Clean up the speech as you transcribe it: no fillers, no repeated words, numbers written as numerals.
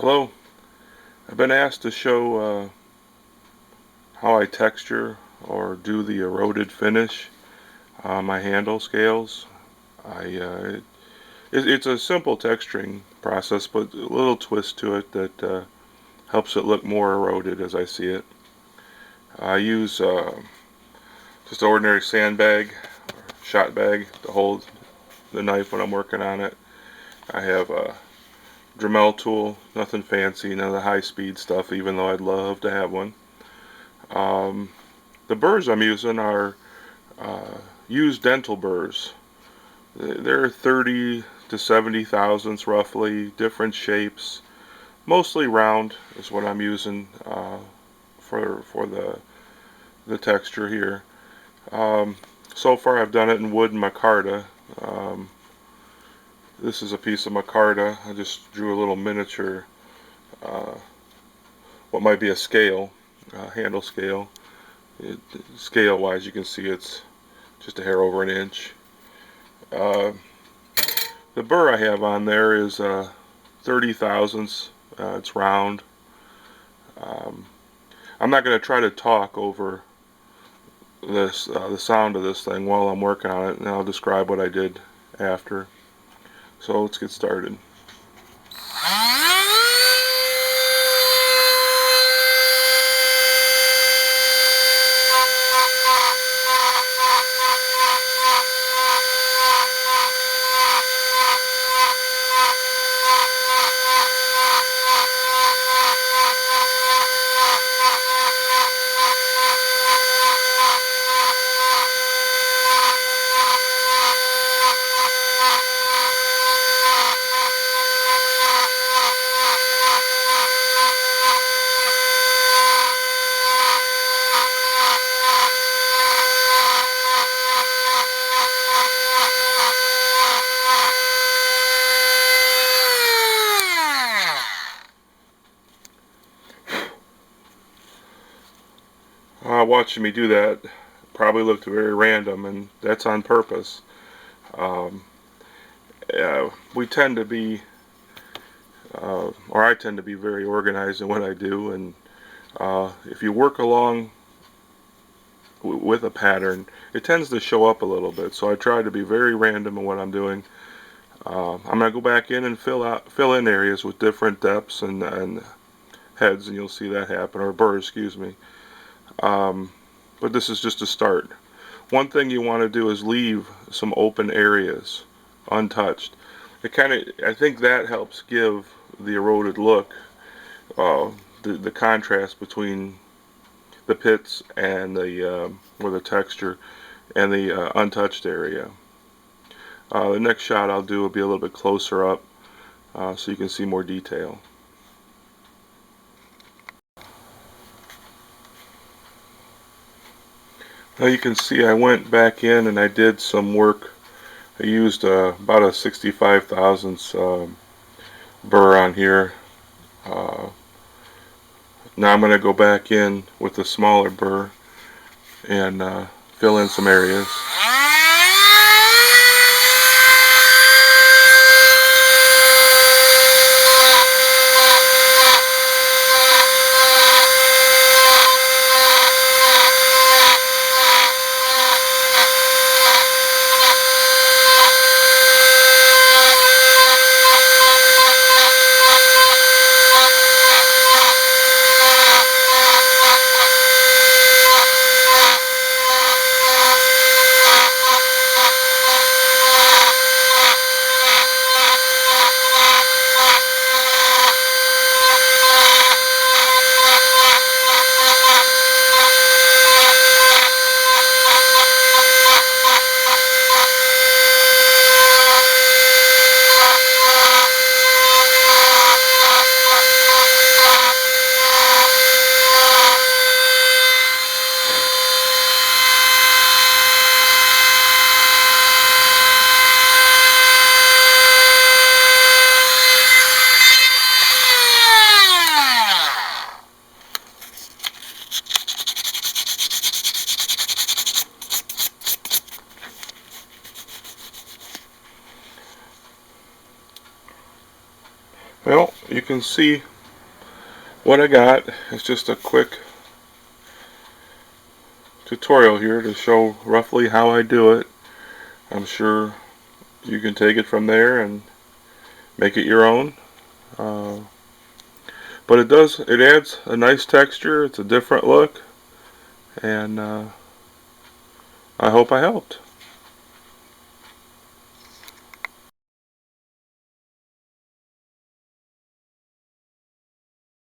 Hello, I've been asked to show how I texture or do the eroded finish on my handle scales. It's a simple texturing process, but a little twist to it that helps it look more eroded as I see it. I use just an ordinary sandbag or shot bag to hold the knife when I'm working on it. I have a Dremel tool, nothing fancy, none of the high-speed stuff, even though I'd love to have one. Um, the burrs I'm using are used dental burrs. They're 30 to 70 thousandths roughly, different shapes. Mostly round is what I'm using for the texture here. Um, so far I've done it in wood and micarta. Um, this is a piece of micarta. I just drew a little miniature, uh, what might be a scale, handle scale. Scale wise you can see it's just a hair over an inch. Uh, the burr I have on there is 30 thousandths. It's round. Um, I'm not going to try to talk over the sound of this thing while I'm working on it, and I'll describe what I did after. So let's get started. Watching me do that probably looked very random, and that's on purpose. Um, we tend to be, or I tend to be very organized in what I do, and if you work along with a pattern, it tends to show up a little bit. So I try to be very random in what I'm doing. I'm gonna go back in and fill in areas with different depths and heads, and you'll see that happen, or burrs, excuse me. Um, but this is just a start. One thing you want to do is leave some open areas untouched. I think that helps give the eroded look, uh, the contrast between the pits and or the texture and the untouched area. The next shot I'll do will be a little bit closer up, so you can see more detail. Now you can see I went back in and I did some work. I used about a 65 thousandths burr on here. Uh, Now I'm going to go back in with the smaller burr and fill in some areas. Well, you can see what I got. It's just a quick tutorial here to show roughly how I do it. I'm sure you can take it from there and make it your own. Uh, but it adds a nice texture. It's a different look, and I hope I helped.